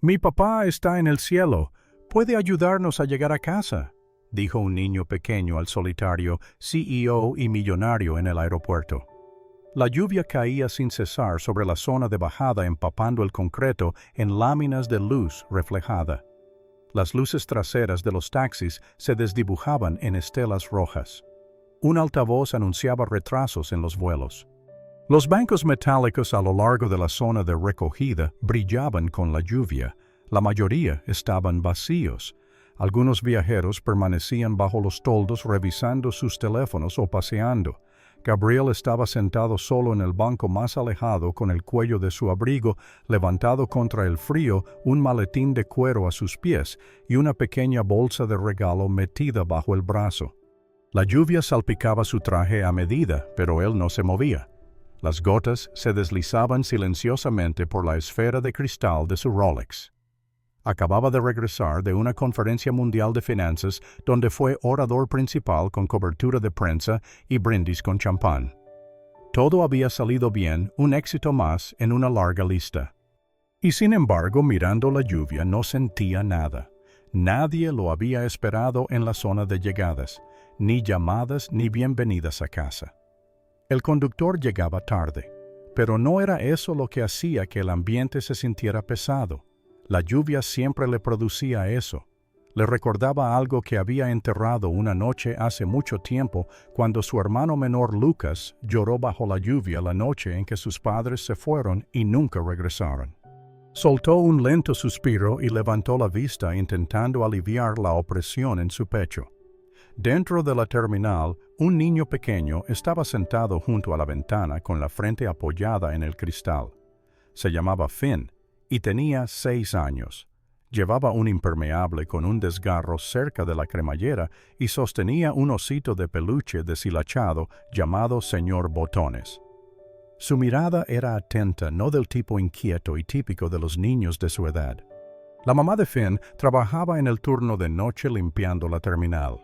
Mi papá está en el cielo. ¿Puede ayudarnos a llegar a casa?, dijo un niño pequeño al solitario CEO y millonario en el aeropuerto. La lluvia caía sin cesar sobre la zona de bajada, empapando el concreto en láminas de luz reflejada. Las luces traseras de los taxis se desdibujaban en estelas rojas. Un altavoz anunciaba retrasos en los vuelos. Los bancos metálicos a lo largo de la zona de recogida brillaban con la lluvia. La mayoría estaban vacíos. Algunos viajeros permanecían bajo los toldos revisando sus teléfonos o paseando. Gabriel estaba sentado solo en el banco más alejado, con el cuello de su abrigo levantado contra el frío, un maletín de cuero a sus pies y una pequeña bolsa de regalo metida bajo el brazo. La lluvia salpicaba su traje a medida, pero él no se movía. Las gotas se deslizaban silenciosamente por la esfera de cristal de su Rolex. Acababa de regresar de una conferencia mundial de finanzas donde fue orador principal con cobertura de prensa y brindis con champán. Todo había salido bien, un éxito más en una larga lista. Y sin embargo, mirando la lluvia, no sentía nada. Nadie lo había esperado en la zona de llegadas, ni llamadas ni bienvenidas a casa. El conductor llegaba tarde, pero no era eso lo que hacía que el ambiente se sintiera pesado. La lluvia siempre le producía eso. Le recordaba algo que había enterrado una noche hace mucho tiempo, cuando su hermano menor Lucas lloró bajo la lluvia la noche en que sus padres se fueron y nunca regresaron. Soltó un lento suspiro y levantó la vista intentando aliviar la opresión en su pecho. Dentro de la terminal, un niño pequeño estaba sentado junto a la ventana con la frente apoyada en el cristal. Se llamaba Finn y tenía 6 años. Llevaba un impermeable con un desgarro cerca de la cremallera y sostenía un osito de peluche deshilachado llamado Señor Botones. Su mirada era atenta, no del tipo inquieto y típico de los niños de su edad. La mamá de Finn trabajaba en el turno de noche limpiando la terminal.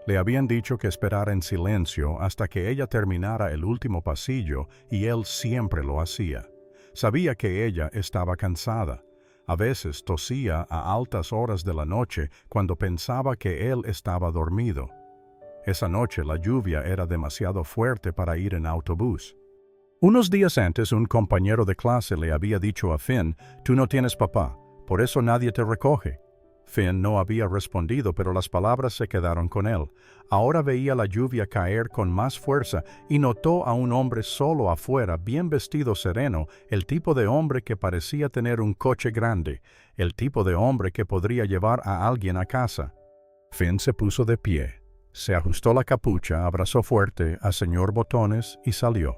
Le habían dicho que esperara en silencio hasta que ella terminara el último pasillo, y él siempre lo hacía. Sabía que ella estaba cansada. A veces tosía a altas horas de la noche cuando pensaba que él estaba dormido. Esa noche la lluvia era demasiado fuerte para ir en autobús. Unos días antes, un compañero de clase le había dicho a Finn: «Tú no tienes papá, por eso nadie te recoge». Finn no había respondido, pero las palabras se quedaron con él. Ahora veía la lluvia caer con más fuerza y notó a un hombre solo afuera, bien vestido, sereno, el tipo de hombre que parecía tener un coche grande, el tipo de hombre que podría llevar a alguien a casa. Finn se puso de pie, se ajustó la capucha, abrazó fuerte a señor Botones y salió.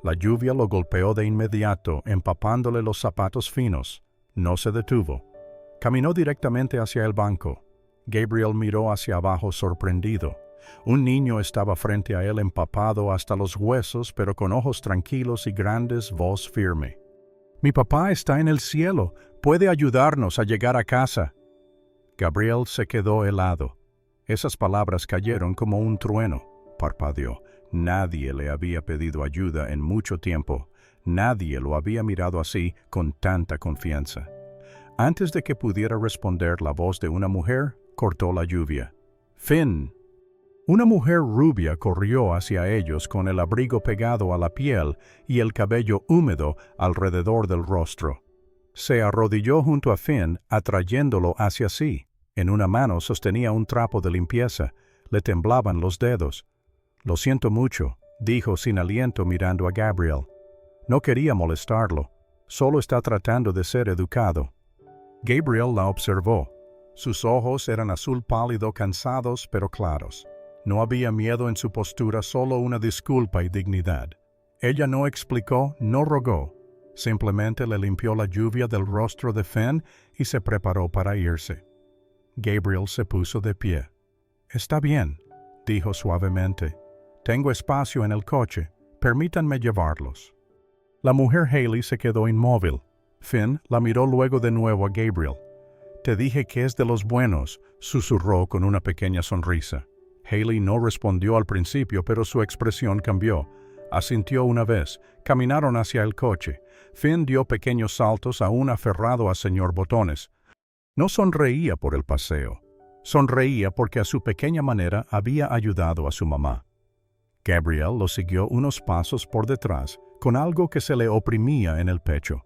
La lluvia lo golpeó de inmediato, empapándole los zapatos finos. No se detuvo. Caminó directamente hacia el banco. Gabriel miró hacia abajo sorprendido. Un niño estaba frente a él, empapado hasta los huesos, pero con ojos tranquilos y grandes, voz firme. «Mi papá está en el cielo. Puede ayudarnos a llegar a casa». Gabriel se quedó helado. Esas palabras cayeron como un trueno. Parpadeó. Nadie le había pedido ayuda en mucho tiempo. Nadie lo había mirado así, con tanta confianza. Antes de que pudiera responder, la voz de una mujer cortó la lluvia. «Finn». Una mujer rubia corrió hacia ellos con el abrigo pegado a la piel y el cabello húmedo alrededor del rostro. Se arrodilló junto a Finn, atrayéndolo hacia sí. En una mano sostenía un trapo de limpieza. Le temblaban los dedos. «Lo siento mucho», dijo sin aliento mirando a Gabriel. No quería molestarlo. Solo está tratando de ser educado. Gabriel la observó. Sus ojos eran azul pálido, cansados pero claros. No había miedo en su postura, solo una disculpa y dignidad. Ella no explicó, no rogó. Simplemente le limpió la lluvia del rostro de Finn y se preparó para irse. Gabriel se puso de pie. «Está bien», dijo suavemente. «Tengo espacio en el coche. Permítanme llevarlos». La mujer Haley se quedó inmóvil. Finn la miró luego de nuevo a Gabriel. «Te dije que es de los buenos», susurró con una pequeña sonrisa. Haley no respondió al principio, pero su expresión cambió. Asintió una vez. Caminaron hacia el coche. Finn dio pequeños saltos aún aferrado a señor Botones. No sonreía por el paseo. Sonreía porque a su pequeña manera había ayudado a su mamá. Gabriel lo siguió unos pasos por detrás con algo que se le oprimía en el pecho.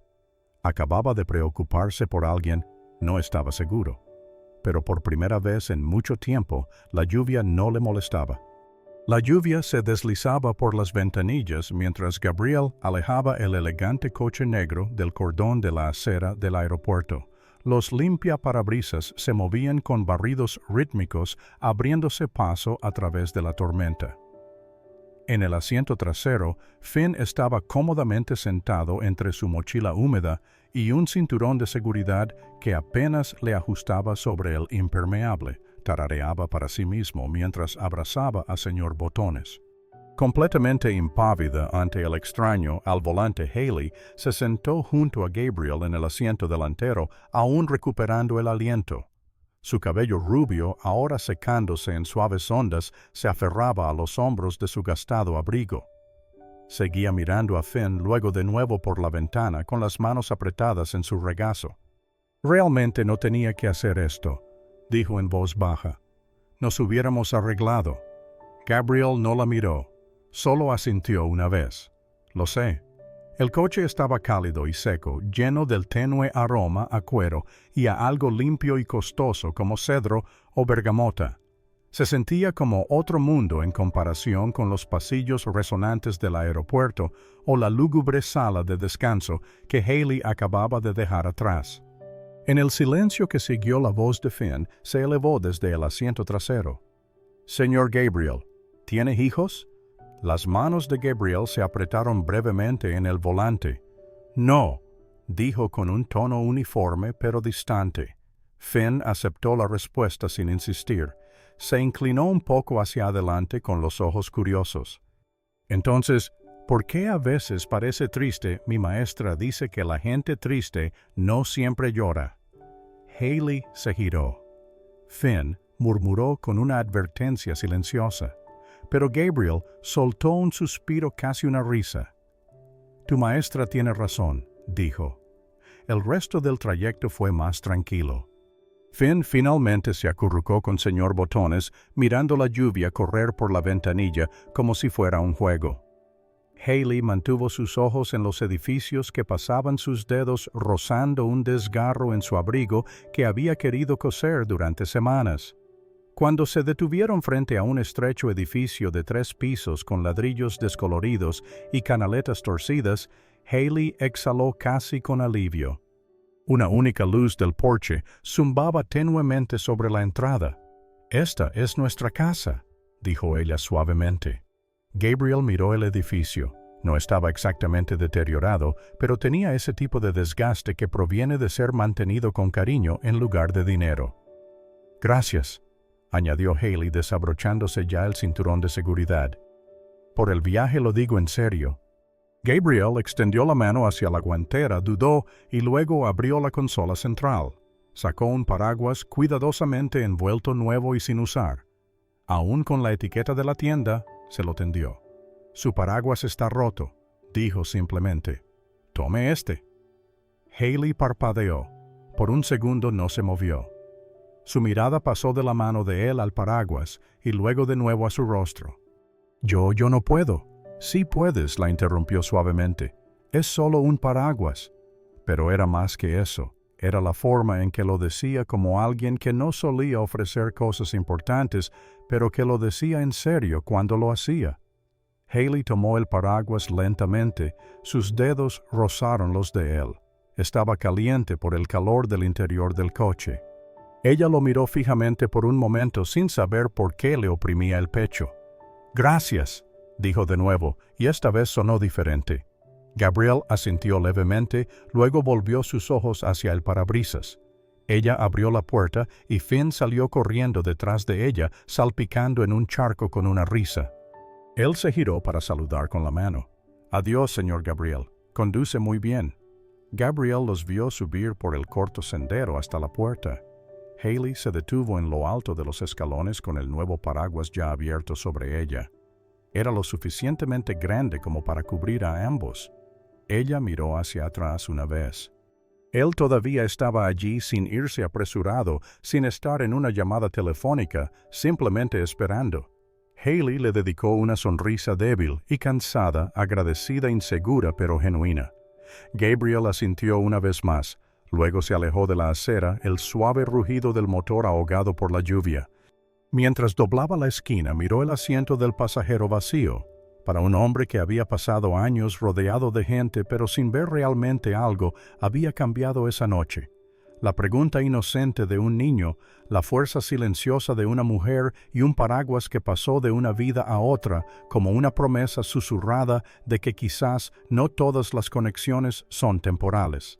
Acababa de preocuparse por alguien, no estaba seguro. Pero por primera vez en mucho tiempo, la lluvia no le molestaba. La lluvia se deslizaba por las ventanillas mientras Gabriel alejaba el elegante coche negro del cordón de la acera del aeropuerto. Los limpiaparabrisas se movían con barridos rítmicos, abriéndose paso a través de la tormenta. En el asiento trasero, Finn estaba cómodamente sentado entre su mochila húmeda y un cinturón de seguridad que apenas le ajustaba sobre el impermeable. Tarareaba para sí mismo mientras abrazaba a señor Botones. Completamente impávida ante el extraño, al volante Haley se sentó junto a Gabriel en el asiento delantero, aún recuperando el aliento. Su cabello rubio, ahora secándose en suaves ondas, se aferraba a los hombros de su gastado abrigo. Seguía mirando a Finn luego de nuevo por la ventana con las manos apretadas en su regazo. «Realmente no tenía que hacer esto», dijo en voz baja. «Nos hubiéramos arreglado». Gabriel no la miró, solo asintió una vez. «Lo sé». El coche estaba cálido y seco, lleno del tenue aroma a cuero y a algo limpio y costoso como cedro o bergamota. Se sentía como otro mundo en comparación con los pasillos resonantes del aeropuerto o la lúgubre sala de descanso que Haley acababa de dejar atrás. En el silencio que siguió la voz de Finn se elevó desde el asiento trasero. «Señor Gabriel, ¿tiene hijos?» Las manos de Gabriel se apretaron brevemente en el volante. «No», dijo con un tono uniforme pero distante. Finn aceptó la respuesta sin insistir. Se inclinó un poco hacia adelante con los ojos curiosos. «Entonces, ¿por qué a veces parece triste? Mi maestra dice que la gente triste no siempre llora». Haley se giró. Finn murmuró con una advertencia silenciosa, pero Gabriel soltó un suspiro, casi una risa. «Tu maestra tiene razón», dijo. El resto del trayecto fue más tranquilo. Finn finalmente se acurrucó con señor Botones, mirando la lluvia correr por la ventanilla como si fuera un juego. Haley mantuvo sus ojos en los edificios que pasaban sus dedos rozando un desgarro en su abrigo que había querido coser durante semanas. Cuando se detuvieron frente a un estrecho edificio de 3 pisos con ladrillos descoloridos y canaletas torcidas, Haley exhaló casi con alivio. Una única luz del porche zumbaba tenuemente sobre la entrada. «Esta es nuestra casa», dijo ella suavemente. Gabriel miró el edificio. No estaba exactamente deteriorado, pero tenía ese tipo de desgaste que proviene de ser mantenido con cariño en lugar de dinero. «Gracias», añadió Haley desabrochándose ya el cinturón de seguridad. «Por el viaje lo digo en serio». Gabriel extendió la mano hacia la guantera, dudó y luego abrió la consola central. Sacó un paraguas cuidadosamente envuelto nuevo y sin usar. Aún con la etiqueta de la tienda, se lo tendió. «Su paraguas está roto», dijo simplemente. «Tome este». Haley parpadeó. Por un segundo no se movió. Su mirada pasó de la mano de él al paraguas y luego de nuevo a su rostro. Yo no puedo». «Sí puedes», la interrumpió suavemente. «Es solo un paraguas». Pero era más que eso. Era la forma en que lo decía como alguien que no solía ofrecer cosas importantes, pero que lo decía en serio cuando lo hacía. Haley tomó el paraguas lentamente. Sus dedos rozaron los de él. Estaba caliente por el calor del interior del coche. Ella lo miró fijamente por un momento sin saber por qué le oprimía el pecho. «Gracias», dijo de nuevo, y esta vez sonó diferente. Gabriel asintió levemente, luego volvió sus ojos hacia el parabrisas. Ella abrió la puerta y Finn salió corriendo detrás de ella, salpicando en un charco con una risa. Él se giró para saludar con la mano. «Adiós, señor Gabriel. Conduce muy bien». Gabriel los vio subir por el corto sendero hasta la puerta. Haley se detuvo en lo alto de los escalones con el nuevo paraguas ya abierto sobre ella. Era lo suficientemente grande como para cubrir a ambos. Ella miró hacia atrás una vez. Él todavía estaba allí sin irse apresurado, sin estar en una llamada telefónica, simplemente esperando. Haley le dedicó una sonrisa débil y cansada, agradecida, insegura pero genuina. Gabriel asintió una vez más. Luego se alejó de la acera, el suave rugido del motor ahogado por la lluvia. Mientras doblaba la esquina, miró el asiento del pasajero vacío. Para un hombre que había pasado años rodeado de gente pero sin ver realmente algo, había cambiado esa noche. La pregunta inocente de un niño, la fuerza silenciosa de una mujer y un paraguas que pasó de una vida a otra como una promesa susurrada de que quizás no todas las conexiones son temporales.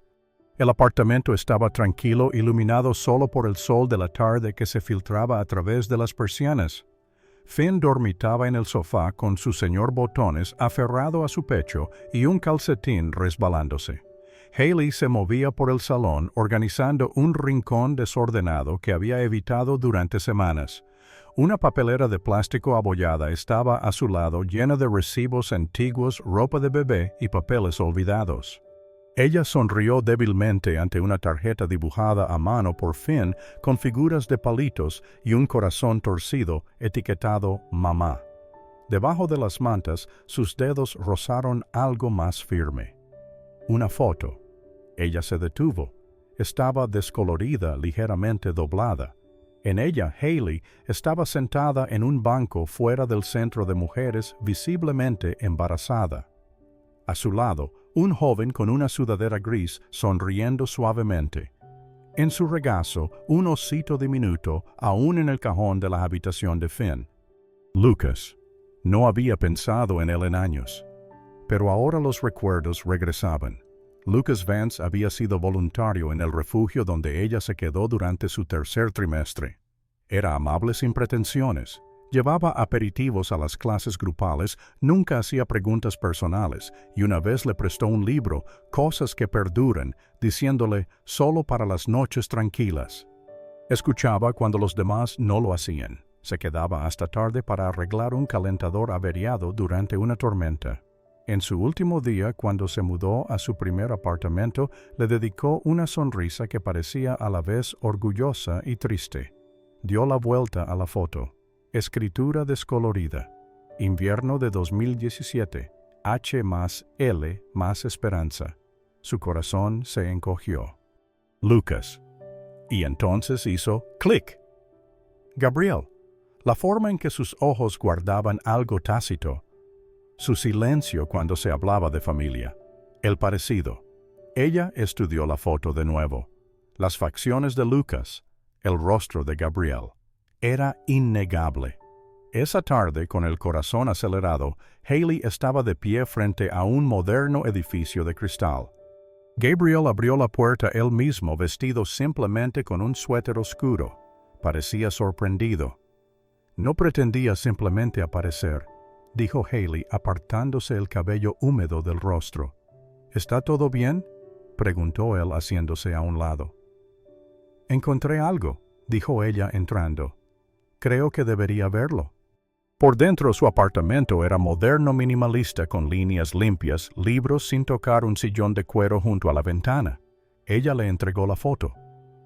El apartamento estaba tranquilo, iluminado solo por el sol de la tarde que se filtraba a través de las persianas. Finn dormitaba en el sofá con su señor Botones aferrado a su pecho y un calcetín resbalándose. Haley se movía por el salón organizando un rincón desordenado que había evitado durante semanas. Una papelera de plástico abollada estaba a su lado llena de recibos antiguos, ropa de bebé y papeles olvidados. Ella sonrió débilmente ante una tarjeta dibujada a mano por Finn con figuras de palitos y un corazón torcido etiquetado Mamá. Debajo de las mantas, sus dedos rozaron algo más firme. Una foto. Ella se detuvo. Estaba descolorida, ligeramente doblada. En ella, Haley estaba sentada en un banco fuera del centro de mujeres, visiblemente embarazada. A su lado, un joven con una sudadera gris sonriendo suavemente. En su regazo, un osito diminuto, aún en el cajón de la habitación de Finn. Lucas. No había pensado en él en años. Pero ahora los recuerdos regresaban. Lucas Vance había sido voluntario en el refugio donde ella se quedó durante su tercer trimestre. Era amable sin pretensiones. Llevaba aperitivos a las clases grupales, nunca hacía preguntas personales, y una vez le prestó un libro, Cosas que perduran, diciéndole solo para las noches tranquilas. Escuchaba cuando los demás no lo hacían. Se quedaba hasta tarde para arreglar un calentador averiado durante una tormenta. En su último día, cuando se mudó a su primer apartamento, le dedicó una sonrisa que parecía a la vez orgullosa y triste. Dio la vuelta a la foto. Escritura descolorida. Invierno de 2017. H más L más esperanza. Su corazón se encogió. Lucas. Y entonces hizo clic. Gabriel. La forma en que sus ojos guardaban algo tácito. Su silencio cuando se hablaba de familia. El parecido. Ella estudió la foto de nuevo. Las facciones de Lucas. El rostro de Gabriel. Era innegable. Esa tarde, con el corazón acelerado, Haley estaba de pie frente a un moderno edificio de cristal. Gabriel abrió la puerta él mismo, vestido simplemente con un suéter oscuro. Parecía sorprendido. No pretendía simplemente aparecer, dijo Haley apartándose el cabello húmedo del rostro. ¿Está todo bien?, preguntó él haciéndose a un lado. Encontré algo, dijo ella entrando. Creo que debería verlo. Por dentro su apartamento era moderno minimalista con líneas limpias, libros sin tocar, un sillón de cuero junto a la ventana. Ella le entregó la foto.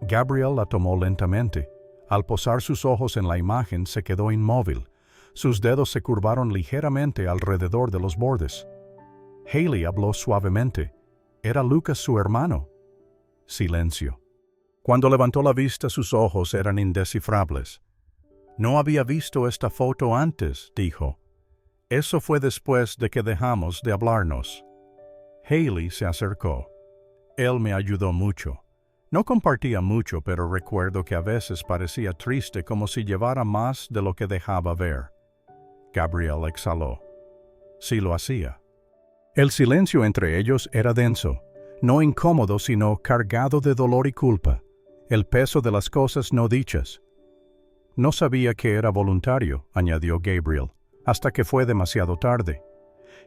Gabriel la tomó lentamente. Al posar sus ojos en la imagen se quedó inmóvil. Sus dedos se curvaron ligeramente alrededor de los bordes. Haley habló suavemente. ¿Era Lucas su hermano? Silencio. Cuando levantó la vista sus ojos eran indescifrables. No había visto esta foto antes, dijo. Eso fue después de que dejamos de hablarnos. Haley se acercó. Él me ayudó mucho. No compartía mucho, pero recuerdo que a veces parecía triste, como si llevara más de lo que dejaba ver. Gabriel exhaló. Sí lo hacía. El silencio entre ellos era denso, no incómodo, sino cargado de dolor y culpa, el peso de las cosas no dichas. No sabía que era voluntario, añadió Gabriel, hasta que fue demasiado tarde.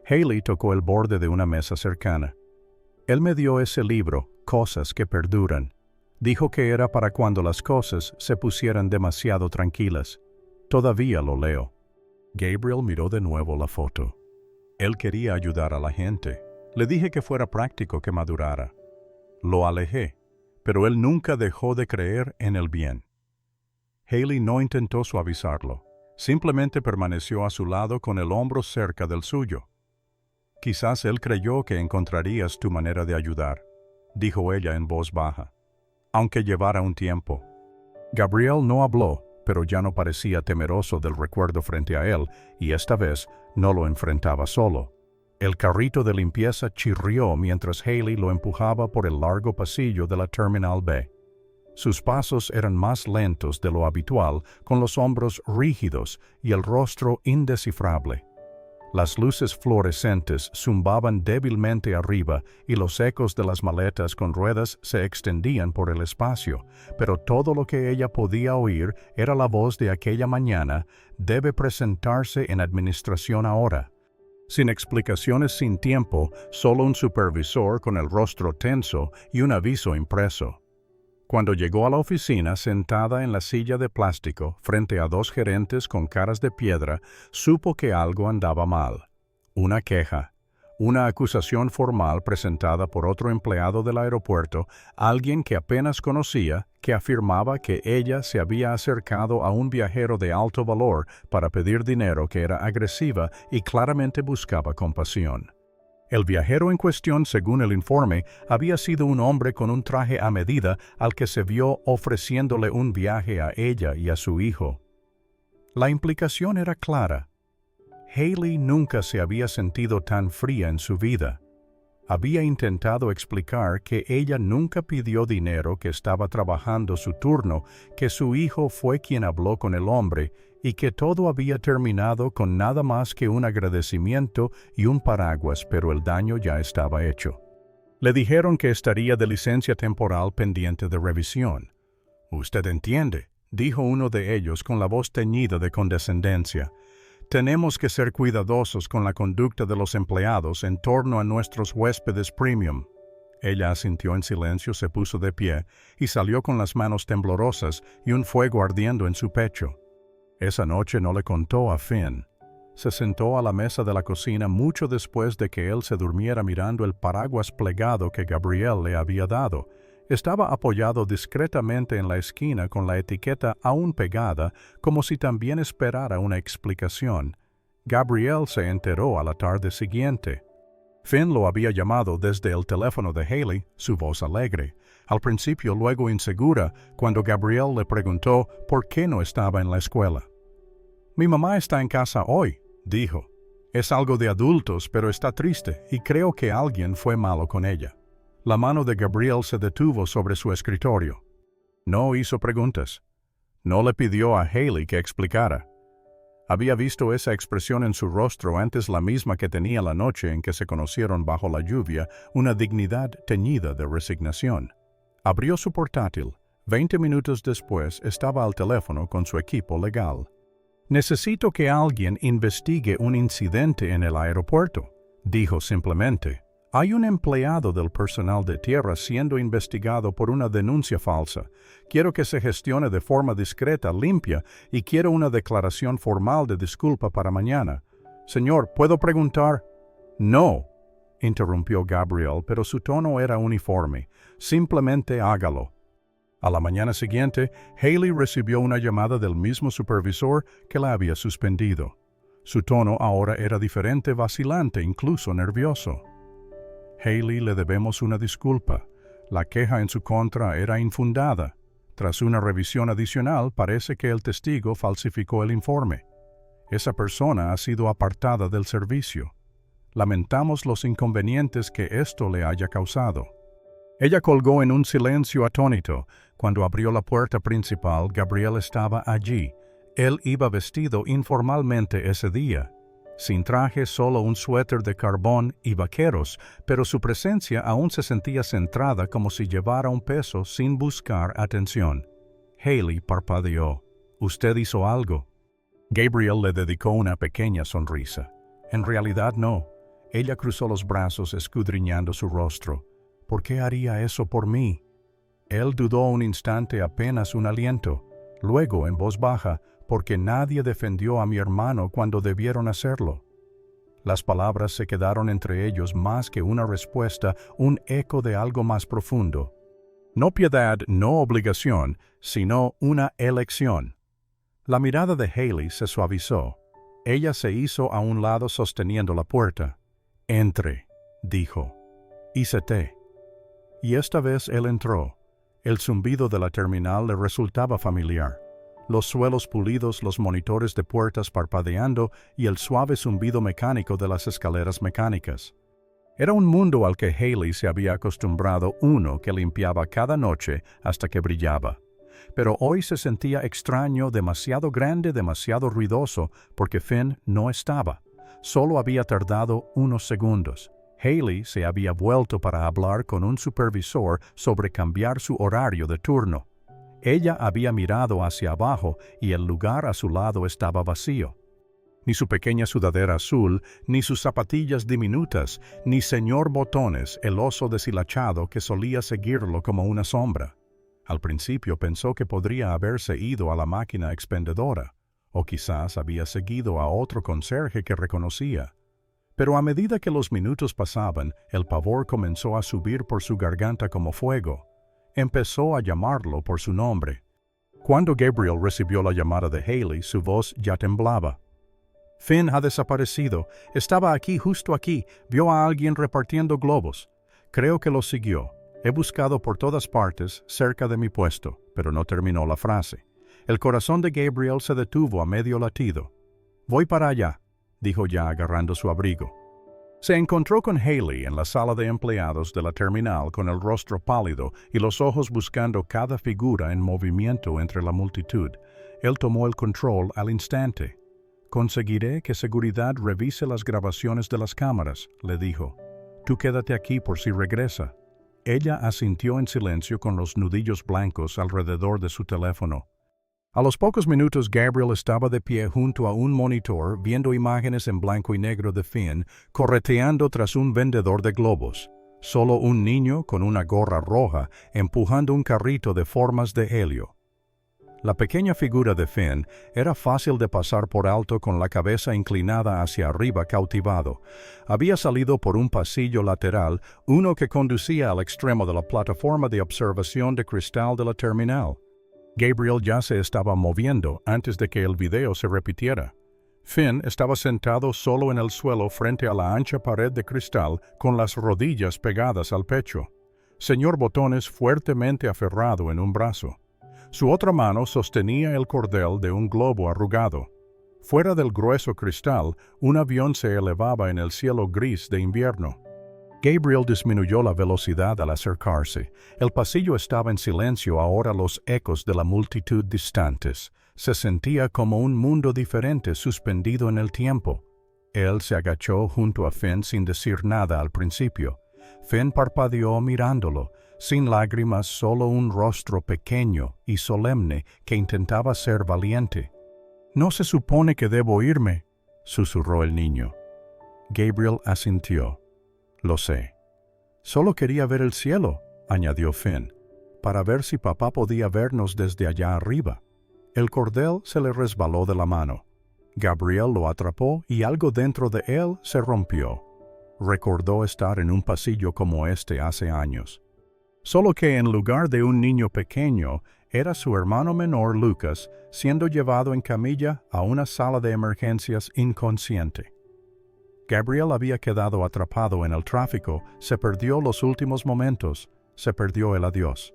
Haley tocó el borde de una mesa cercana. Él me dio ese libro, Cosas que perduran. Dijo que era para cuando las cosas se pusieran demasiado tranquilas. Todavía lo leo. Gabriel miró de nuevo la foto. Él quería ayudar a la gente. Le dije que fuera práctico, que madurara. Lo alejé, pero él nunca dejó de creer en el bien. Haley no intentó suavizarlo, simplemente permaneció a su lado con el hombro cerca del suyo. Quizás él creyó que encontrarías tu manera de ayudar, dijo ella en voz baja, aunque llevara un tiempo. Gabriel no habló, pero ya no parecía temeroso del recuerdo frente a él, y esta vez no lo enfrentaba solo. El carrito de limpieza chirrió mientras Haley lo empujaba por el largo pasillo de la Terminal B. Sus pasos eran más lentos de lo habitual, con los hombros rígidos y el rostro indescifrable. Las luces fluorescentes zumbaban débilmente arriba y los ecos de las maletas con ruedas se extendían por el espacio, pero todo lo que ella podía oír era la voz de aquella mañana: debe presentarse en administración ahora. Sin explicaciones, sin tiempo, solo un supervisor con el rostro tenso y un aviso impreso. Cuando llegó a la oficina, sentada en la silla de plástico, frente a dos gerentes con caras de piedra, supo que algo andaba mal. Una queja, una acusación formal presentada por otro empleado del aeropuerto, alguien que apenas conocía, que afirmaba que ella se había acercado a un viajero de alto valor para pedir dinero, que era agresiva y claramente buscaba compasión. El viajero en cuestión, según el informe, había sido un hombre con un traje a medida al que se vio ofreciéndole un viaje a ella y a su hijo. La implicación era clara. Haley nunca se había sentido tan fría en su vida. Había intentado explicar que ella nunca pidió dinero, que estaba trabajando su turno, que su hijo fue quien habló con el hombre y que todo había terminado con nada más que un agradecimiento y un paraguas, pero el daño ya estaba hecho. Le dijeron que estaría de licencia temporal pendiente de revisión. «Usted entiende», dijo uno de ellos con la voz teñida de condescendencia. «Tenemos que ser cuidadosos con la conducta de los empleados en torno a nuestros huéspedes premium». Ella asintió en silencio, se puso de pie y salió con las manos temblorosas y un fuego ardiendo en su pecho. Esa noche no le contó a Finn. Se sentó a la mesa de la cocina mucho después de que él se durmiera mirando el paraguas plegado que Gabriel le había dado. Estaba apoyado discretamente en la esquina con la etiqueta aún pegada, como si también esperara una explicación. Gabriel se enteró a la tarde siguiente. Finn lo había llamado desde el teléfono de Haley, su voz alegre. Al principio, luego insegura, cuando Gabriel le preguntó por qué no estaba en la escuela. «Mi mamá está en casa hoy», dijo. «Es algo de adultos, pero está triste y creo que alguien fue malo con ella». La mano de Gabriel se detuvo sobre su escritorio. No hizo preguntas. No le pidió a Haley que explicara. Había visto esa expresión en su rostro antes, la misma que tenía la noche en que se conocieron bajo la lluvia, una dignidad teñida de resignación. Abrió su portátil. 20 minutos después estaba al teléfono con su equipo legal. «Necesito que alguien investigue un incidente en el aeropuerto», dijo simplemente. «Hay un empleado del personal de tierra siendo investigado por una denuncia falsa. Quiero que se gestione de forma discreta, limpia, y quiero una declaración formal de disculpa para mañana. Señor, ¿puedo preguntar?» «No», interrumpió Gabriel, pero su tono era uniforme. «Simplemente hágalo». A la mañana siguiente, Haley recibió una llamada del mismo supervisor que la había suspendido. Su tono ahora era diferente, vacilante, incluso nervioso. «Haley, le debemos una disculpa. La queja en su contra era infundada. Tras una revisión adicional, parece que el testigo falsificó el informe. Esa persona ha sido apartada del servicio. Lamentamos los inconvenientes que esto le haya causado». Ella colgó en un silencio atónito. Cuando abrió la puerta principal, Gabriel estaba allí. Él iba vestido informalmente ese día. Sin traje, solo un suéter de carbón y vaqueros, pero su presencia aún se sentía centrada, como si llevara un peso sin buscar atención. Haley parpadeó. «¿Usted hizo algo?» Gabriel le dedicó una pequeña sonrisa. «En realidad no». Ella cruzó los brazos escudriñando su rostro. «¿Por qué haría eso por mí?» Él dudó un instante, apenas un aliento. Luego, en voz baja: «Porque nadie defendió a mi hermano cuando debieron hacerlo». Las palabras se quedaron entre ellos más que una respuesta, un eco de algo más profundo. No piedad, no obligación, sino una elección. La mirada de Haley se suavizó. Ella se hizo a un lado sosteniendo la puerta. «Entre», dijo. «Hice té». Y esta vez él entró. El zumbido de la terminal le resultaba familiar. Los suelos pulidos, los monitores de puertas parpadeando y el suave zumbido mecánico de las escaleras mecánicas. Era un mundo al que Haley se había acostumbrado, uno que limpiaba cada noche hasta que brillaba. Pero hoy se sentía extraño, demasiado grande, demasiado ruidoso, porque Finn no estaba. Solo había tardado unos segundos. Haley se había vuelto para hablar con un supervisor sobre cambiar su horario de turno. Ella había mirado hacia abajo y el lugar a su lado estaba vacío. Ni su pequeña sudadera azul, ni sus zapatillas diminutas, ni señor Botones, el oso deshilachado que solía seguirlo como una sombra. Al principio pensó que podría haberse ido a la máquina expendedora, o quizás había seguido a otro conserje que reconocía. Pero a medida que los minutos pasaban, el pavor comenzó a subir por su garganta como fuego. Empezó a llamarlo por su nombre. Cuando Gabriel recibió la llamada de Haley, su voz ya temblaba. «Finn ha desaparecido. Estaba aquí, justo aquí. Vio a alguien repartiendo globos. Creo que lo siguió. He buscado por todas partes, cerca de mi puesto», pero no terminó la frase. El corazón de Gabriel se detuvo a medio latido. «Voy para allá», dijo ya agarrando su abrigo. Se encontró con Haley en la sala de empleados de la terminal con el rostro pálido y los ojos buscando cada figura en movimiento entre la multitud. Él tomó el control al instante. «Conseguiré que seguridad revise las grabaciones de las cámaras», le dijo. «Tú quédate aquí por si regresa». Ella asintió en silencio con los nudillos blancos alrededor de su teléfono. A los pocos minutos Gabriel estaba de pie junto a un monitor viendo imágenes en blanco y negro de Finn correteando tras un vendedor de globos. Solo un niño con una gorra roja empujando un carrito de formas de helio. La pequeña figura de Finn era fácil de pasar por alto con la cabeza inclinada hacia arriba cautivado. Había salido por un pasillo lateral, uno que conducía al extremo de la plataforma de observación de cristal de la terminal. Gabriel ya se estaba moviendo antes de que el video se repitiera. Finn estaba sentado solo en el suelo frente a la ancha pared de cristal con las rodillas pegadas al pecho. Señor Botones fuertemente aferrado en un brazo. Su otra mano sostenía el cordel de un globo arrugado. Fuera del grueso cristal, un avión se elevaba en el cielo gris de invierno. Gabriel disminuyó la velocidad al acercarse. El pasillo estaba en silencio ahora, los ecos de la multitud distantes. Se sentía como un mundo diferente suspendido en el tiempo. Él se agachó junto a Finn sin decir nada al principio. Finn parpadeó mirándolo, sin lágrimas, solo un rostro pequeño y solemne que intentaba ser valiente. «No se supone que debo irme», susurró el niño. Gabriel asintió. «Lo sé. Solo quería ver el cielo», añadió Finn, «para ver si papá podía vernos desde allá arriba». El cordel se le resbaló de la mano. Gabriel lo atrapó y algo dentro de él se rompió. Recordó estar en un pasillo como este hace años. Solo que en lugar de un niño pequeño, era su hermano menor Lucas siendo llevado en camilla a una sala de emergencias inconsciente. Gabriel había quedado atrapado en el tráfico, se perdió los últimos momentos, se perdió el adiós.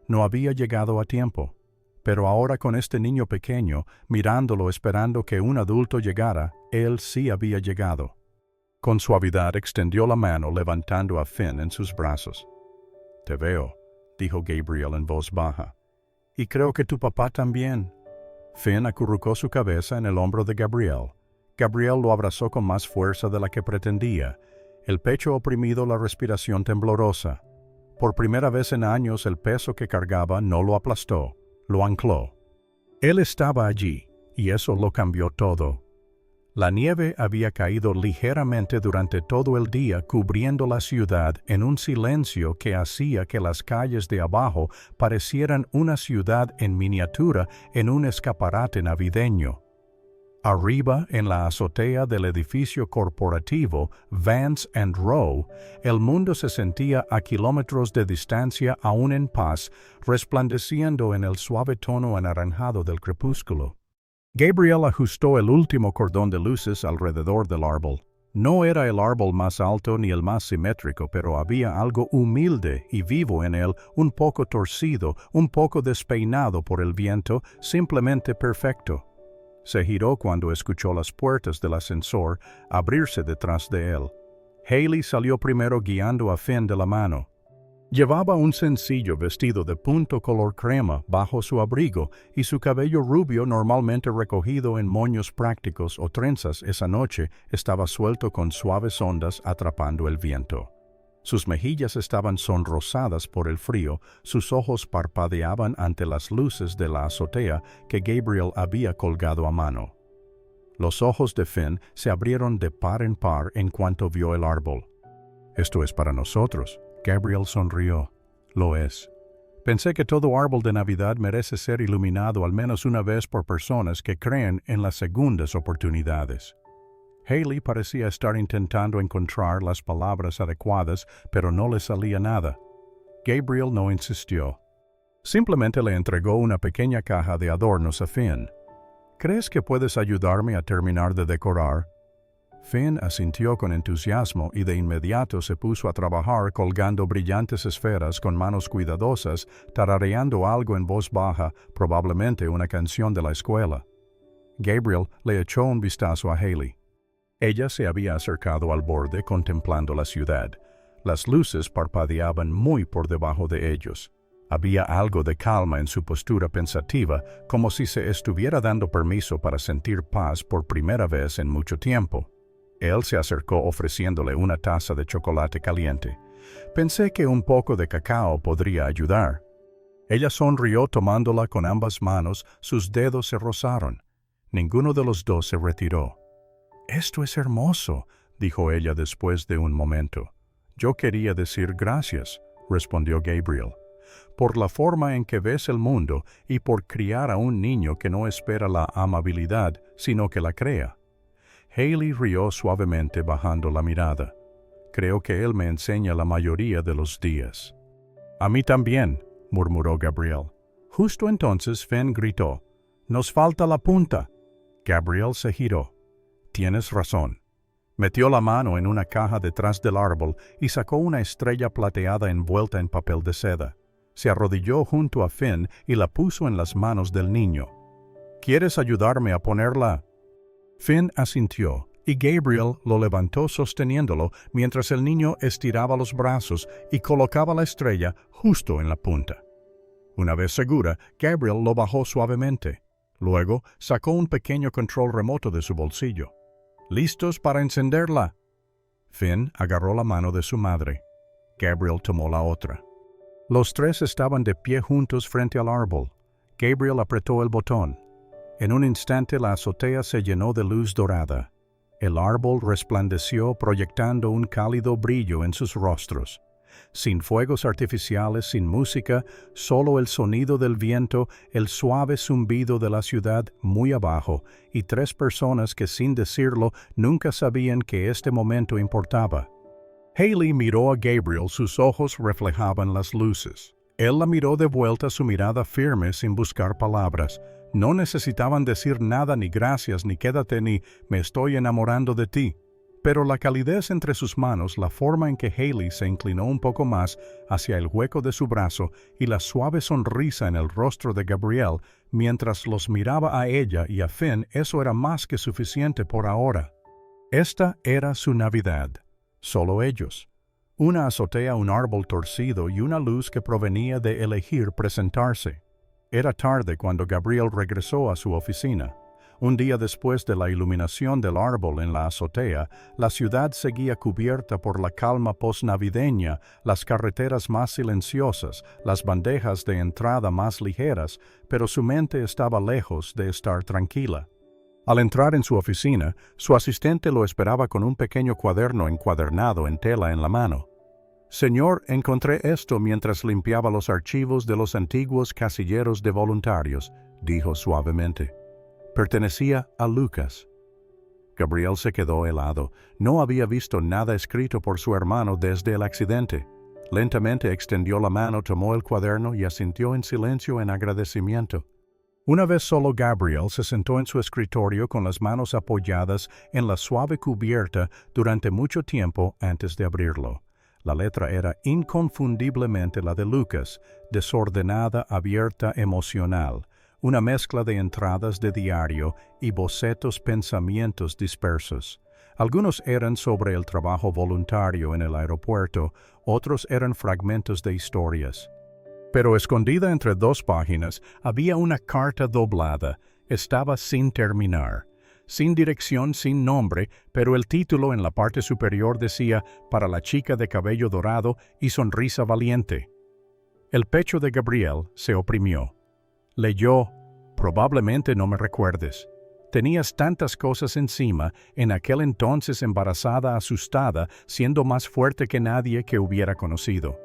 No había llegado a tiempo, pero ahora con este niño pequeño, mirándolo esperando que un adulto llegara, él sí había llegado. Con suavidad extendió la mano levantando a Finn en sus brazos. «Te veo», dijo Gabriel en voz baja. «Y creo que tu papá también». Finn acurrucó su cabeza en el hombro de Gabriel. Gabriel lo abrazó con más fuerza de la que pretendía, el pecho oprimido, la respiración temblorosa. Por primera vez en años el peso que cargaba no lo aplastó, lo ancló. Él estaba allí, y eso lo cambió todo. La nieve había caído ligeramente durante todo el día, cubriendo la ciudad en un silencio que hacía que las calles de abajo parecieran una ciudad en miniatura en un escaparate navideño. Arriba, en la azotea del edificio corporativo Vance and Row, el mundo se sentía a kilómetros de distancia aún en paz, resplandeciendo en el suave tono anaranjado del crepúsculo. Gabriel ajustó el último cordón de luces alrededor del árbol. No era el árbol más alto ni el más simétrico, pero había algo humilde y vivo en él, un poco torcido, un poco despeinado por el viento, simplemente perfecto. Se giró cuando escuchó las puertas del ascensor abrirse detrás de él. Haley salió primero guiando a Finn de la mano. Llevaba un sencillo vestido de punto color crema bajo su abrigo y su cabello rubio, normalmente recogido en moños prácticos o trenzas esa noche, estaba suelto con suaves ondas atrapando el viento. Sus mejillas estaban sonrosadas por el frío, sus ojos parpadeaban ante las luces de la azotea que Gabriel había colgado a mano. Los ojos de Finn se abrieron de par en par en cuanto vio el árbol. «Esto es para nosotros». Gabriel sonrió. «Lo es. Pensé que todo árbol de Navidad merece ser iluminado al menos una vez por personas que creen en las segundas oportunidades». Haley parecía estar intentando encontrar las palabras adecuadas, pero no le salía nada. Gabriel no insistió. Simplemente le entregó una pequeña caja de adornos a Finn. «¿Crees que puedes ayudarme a terminar de decorar?» Finn asintió con entusiasmo y de inmediato se puso a trabajar colgando brillantes esferas con manos cuidadosas, tarareando algo en voz baja, probablemente una canción de la escuela. Gabriel le echó un vistazo a Haley. Ella se había acercado al borde contemplando la ciudad. Las luces parpadeaban muy por debajo de ellos. Había algo de calma en su postura pensativa, como si se estuviera dando permiso para sentir paz por primera vez en mucho tiempo. Él se acercó ofreciéndole una taza de chocolate caliente. «Pensé que un poco de cacao podría ayudar». Ella sonrió tomándola con ambas manos, sus dedos se rozaron. Ninguno de los dos se retiró. «Esto es hermoso», dijo ella después de un momento. «Yo quería decir gracias», respondió Gabriel, «por la forma en que ves el mundo y por criar a un niño que no espera la amabilidad, sino que la crea». Haley rió suavemente bajando la mirada. «Creo que él me enseña la mayoría de los días». «A mí también», murmuró Gabriel. Justo entonces Finn gritó, «¡Nos falta la punta!». Gabriel se giró. «Tienes razón». Metió la mano en una caja detrás del árbol y sacó una estrella plateada envuelta en papel de seda. Se arrodilló junto a Finn y la puso en las manos del niño. «¿Quieres ayudarme a ponerla?» Finn asintió, y Gabriel lo levantó sosteniéndolo mientras el niño estiraba los brazos y colocaba la estrella justo en la punta. Una vez segura, Gabriel lo bajó suavemente. Luego sacó un pequeño control remoto de su bolsillo. «¿Listos para encenderla?» Finn agarró la mano de su madre. Gabriel tomó la otra. Los tres estaban de pie juntos frente al árbol. Gabriel apretó el botón. En un instante la azotea se llenó de luz dorada. El árbol resplandeció proyectando un cálido brillo en sus rostros. Sin fuegos artificiales, sin música, solo el sonido del viento, el suave zumbido de la ciudad muy abajo, y tres personas que sin decirlo nunca sabían que este momento importaba. Haley miró a Gabriel, sus ojos reflejaban las luces. Él la miró de vuelta, su mirada firme sin buscar palabras. No necesitaban decir nada, ni gracias, ni quédate, ni me estoy enamorando de ti. Pero la calidez entre sus manos, la forma en que Haley se inclinó un poco más hacia el hueco de su brazo y la suave sonrisa en el rostro de Gabriel mientras los miraba a ella y a Finn, eso era más que suficiente por ahora. Esta era su Navidad. Solo ellos. Una azotea, un árbol torcido y una luz que provenía de elegir presentarse. Era tarde cuando Gabriel regresó a su oficina. Un día después de la iluminación del árbol en la azotea, la ciudad seguía cubierta por la calma posnavideña, las carreteras más silenciosas, las bandejas de entrada más ligeras, pero su mente estaba lejos de estar tranquila. Al entrar en su oficina, su asistente lo esperaba con un pequeño cuaderno encuadernado en tela en la mano. «Señor, encontré esto mientras limpiaba los archivos de los antiguos casilleros de voluntarios», dijo suavemente. Pertenecía a Lucas. Gabriel se quedó helado. No había visto nada escrito por su hermano desde el accidente. Lentamente extendió la mano, tomó el cuaderno y asintió en silencio en agradecimiento. Una vez solo Gabriel se sentó en su escritorio con las manos apoyadas en la suave cubierta durante mucho tiempo antes de abrirlo. La letra era inconfundiblemente la de Lucas, desordenada, abierta, emocional, una mezcla de entradas de diario y bocetos pensamientos dispersos. Algunos eran sobre el trabajo voluntario en el aeropuerto, otros eran fragmentos de historias. Pero escondida entre 2 páginas había una carta doblada. Estaba sin terminar. Sin dirección, sin nombre, pero el título en la parte superior decía «Para la chica de cabello dorado y sonrisa valiente». El pecho de Gabriel se oprimió. Leyó «Probablemente no me recuerdes. Tenías tantas cosas encima, en aquel entonces embarazada, asustada, siendo más fuerte que nadie que hubiera conocido.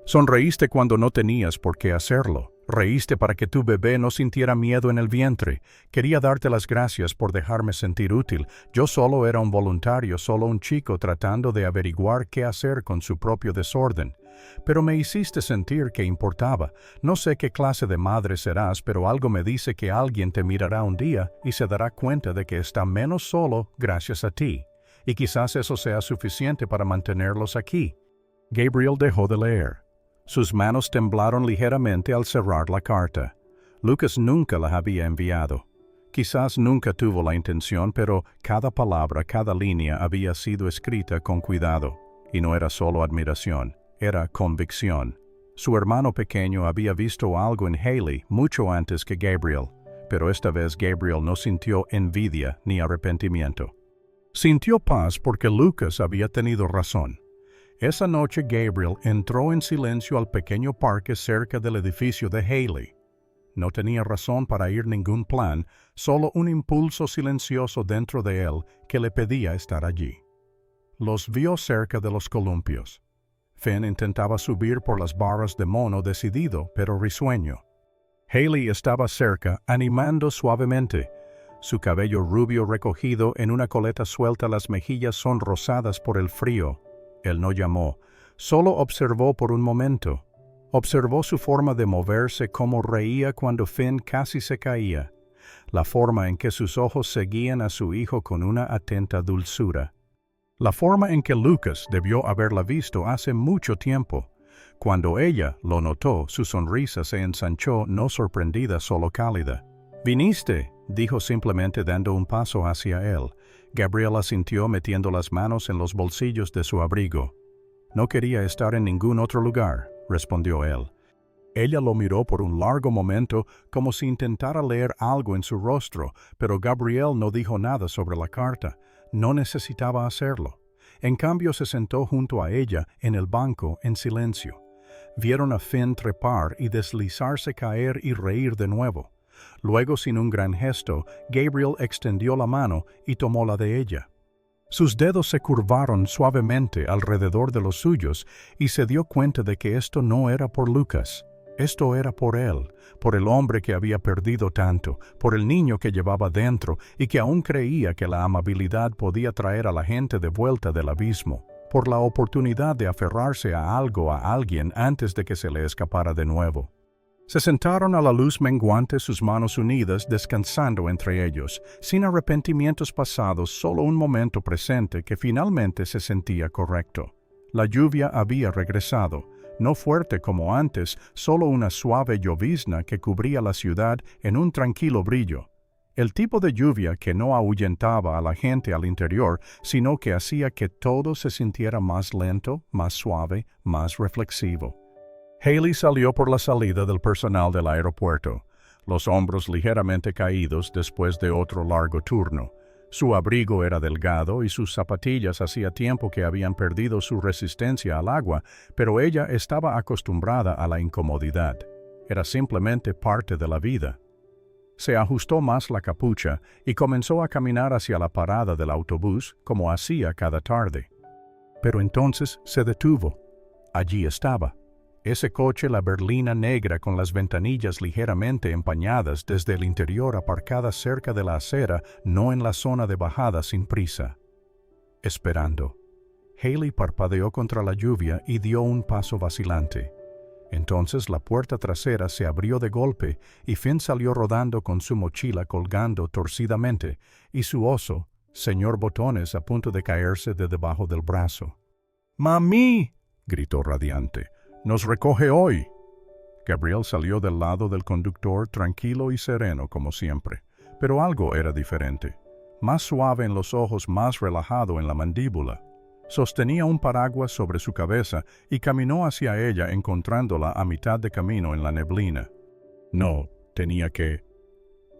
Sonreíste cuando no tenías por qué hacerlo. Reíste para que tu bebé no sintiera miedo en el vientre. Quería darte las gracias por dejarme sentir útil. Yo solo era un voluntario, solo un chico tratando de averiguar qué hacer con su propio desorden. Pero me hiciste sentir que importaba. No sé qué clase de madre serás, pero algo me dice que alguien te mirará un día y se dará cuenta de que está menos solo gracias a ti. Y quizás eso sea suficiente para mantenerlos aquí». Gabriel dejó de leer. Sus manos temblaron ligeramente al cerrar la carta. Lucas nunca la había enviado. Quizás nunca tuvo la intención, pero cada palabra, cada línea había sido escrita con cuidado. Y no era solo admiración, era convicción. Su hermano pequeño había visto algo en Haley mucho antes que Gabriel, pero esta vez Gabriel no sintió envidia ni arrepentimiento. Sintió paz porque Lucas había tenido razón. Esa noche Gabriel entró en silencio al pequeño parque cerca del edificio de Haley. No tenía razón para ir ningún plan, solo un impulso silencioso dentro de él que le pedía estar allí. Los vio cerca de los columpios. Finn intentaba subir por las barras de mono decidido, pero risueño. Haley estaba cerca, animando suavemente. Su cabello rubio recogido en una coleta suelta, las mejillas sonrosadas por el frío. Él no llamó, solo observó por un momento. Observó su forma de moverse, cómo reía cuando Finn casi se caía, la forma en que sus ojos seguían a su hijo con una atenta dulzura. La forma en que Lucas debió haberla visto hace mucho tiempo. Cuando ella lo notó, su sonrisa se ensanchó, no sorprendida, solo cálida. «¿Viniste?», dijo simplemente dando un paso hacia él. Gabriel asintió metiendo las manos en los bolsillos de su abrigo. «No quería estar en ningún otro lugar», respondió él. Ella lo miró por un largo momento como si intentara leer algo en su rostro, pero Gabriel no dijo nada sobre la carta. No necesitaba hacerlo. En cambio se sentó junto a ella en el banco en silencio. Vieron a Finn trepar y deslizarse, caer y reír de nuevo. Luego, sin un gran gesto, Gabriel extendió la mano y tomó la de ella. Sus dedos se curvaron suavemente alrededor de los suyos y se dio cuenta de que esto no era por Lucas. Esto era por él, por el hombre que había perdido tanto, por el niño que llevaba dentro y que aún creía que la amabilidad podía traer a la gente de vuelta del abismo, por la oportunidad de aferrarse a algo, a alguien, antes de que se le escapara de nuevo. Se sentaron a la luz menguante, sus manos unidas, descansando entre ellos, sin arrepentimientos pasados, solo un momento presente que finalmente se sentía correcto. La lluvia había regresado, no fuerte como antes, solo una suave llovizna que cubría la ciudad en un tranquilo brillo. El tipo de lluvia que no ahuyentaba a la gente al interior, sino que hacía que todo se sintiera más lento, más suave, más reflexivo. Haley salió por la salida del personal del aeropuerto, los hombros ligeramente caídos después de otro largo turno. Su abrigo era delgado y sus zapatillas hacía tiempo que habían perdido su resistencia al agua, pero ella estaba acostumbrada a la incomodidad. Era simplemente parte de la vida. Se ajustó más la capucha y comenzó a caminar hacia la parada del autobús como hacía cada tarde. Pero entonces se detuvo. Allí estaba. Ese coche, la berlina negra con las ventanillas ligeramente empañadas desde el interior aparcada cerca de la acera, no en la zona de bajada sin prisa. Esperando. Haley parpadeó contra la lluvia y dio un paso vacilante. Entonces la puerta trasera se abrió de golpe y Finn salió rodando con su mochila colgando torcidamente y su oso, señor Botones, a punto de caerse de debajo del brazo. «¡Mami!», gritó radiante. «¡Nos recoge hoy!». Gabriel salió del lado del conductor tranquilo y sereno como siempre, pero algo era diferente. Más suave en los ojos, más relajado en la mandíbula. Sostenía un paraguas sobre su cabeza y caminó hacia ella encontrándola a mitad de camino en la neblina. «No, tenía que...».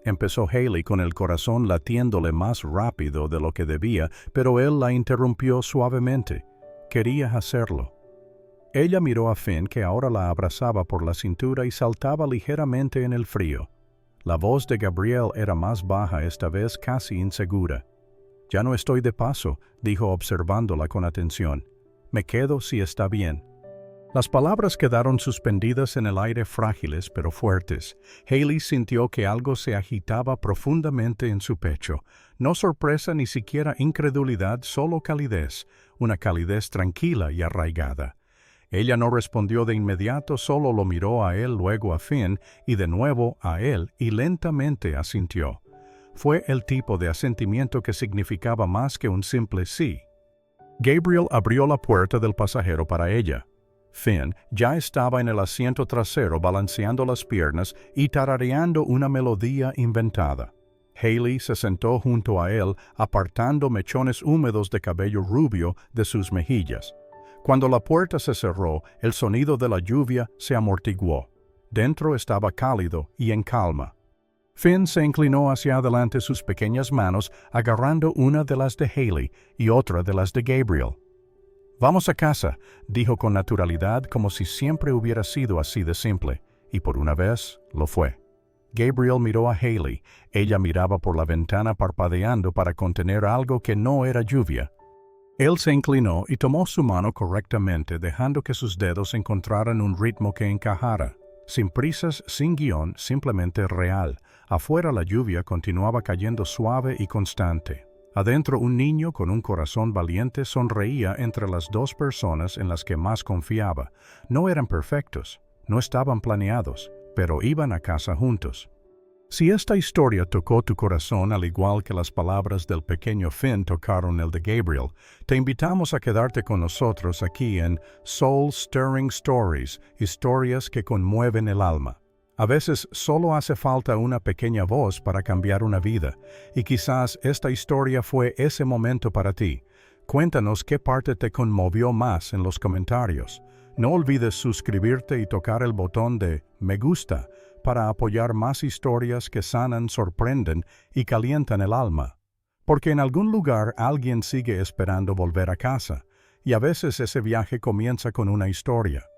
Empezó Haley con el corazón latiéndole más rápido de lo que debía, pero él la interrumpió suavemente. Quería hacerlo. Ella miró a Finn, que ahora la abrazaba por la cintura y saltaba ligeramente en el frío. La voz de Gabriel era más baja, esta vez casi insegura. «Ya no estoy de paso», dijo observándola con atención. «Me quedo si está bien». Las palabras quedaron suspendidas en el aire, frágiles pero fuertes. Haley sintió que algo se agitaba profundamente en su pecho. No sorpresa ni siquiera incredulidad, solo calidez, una calidez tranquila y arraigada. Ella no respondió de inmediato, solo lo miró a él, luego a Finn, y de nuevo a él, y lentamente asintió. Fue el tipo de asentimiento que significaba más que un simple sí. Gabriel abrió la puerta del pasajero para ella. Finn ya estaba en el asiento trasero balanceando las piernas y tarareando una melodía inventada. Haley se sentó junto a él, apartando mechones húmedos de cabello rubio de sus mejillas. Cuando la puerta se cerró, el sonido de la lluvia se amortiguó. Dentro estaba cálido y en calma. Finn se inclinó hacia adelante sus pequeñas manos, agarrando una de las de Haley y otra de las de Gabriel. «Vamos a casa», dijo con naturalidad, como si siempre hubiera sido así de simple, y por una vez lo fue. Gabriel miró a Haley. Ella miraba por la ventana parpadeando para contener algo que no era lluvia. Él se inclinó y tomó su mano correctamente, dejando que sus dedos encontraran un ritmo que encajara. Sin prisas, sin guión, simplemente real. Afuera la lluvia continuaba cayendo suave y constante. Adentro un niño con un corazón valiente sonreía entre las dos personas en las que más confiaba. No eran perfectos, no estaban planeados, pero iban a casa juntos. Si esta historia tocó tu corazón al igual que las palabras del pequeño Finn tocaron el de Gabriel, te invitamos a quedarte con nosotros aquí en Soul Stirring Stories, historias que conmueven el alma. A veces solo hace falta una pequeña voz para cambiar una vida, y quizás esta historia fue ese momento para ti. Cuéntanos qué parte te conmovió más en los comentarios. No olvides suscribirte y tocar el botón de Me gusta para apoyar más historias que sanan, sorprenden y calientan el alma. Porque en algún lugar alguien sigue esperando volver a casa, y a veces ese viaje comienza con una historia.